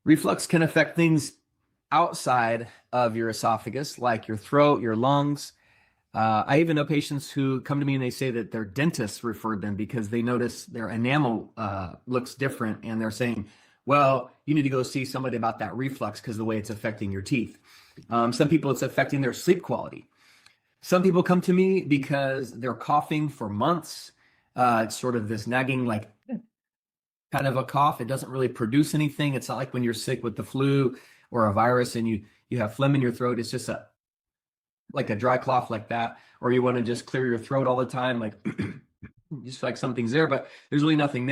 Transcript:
Reflux can affect things outside of your esophagus, like your throat, your lungs. I even know patients who come to me and they say that their dentist referred them because they notice their enamel looks different, and they're saying, well, you need to go see somebody about that reflux because of the way it's affecting your teeth. Some people, it's affecting their sleep quality. Some people come to me because they're coughing for months. It's sort of this nagging, like kind of a cough. It doesn't really produce anything. It's not like when you're sick with the flu or a virus and you have phlegm in your throat. It's just like a dry cough like that, or you want to just clear your throat all the time, like just like something's there, but there's really nothing there.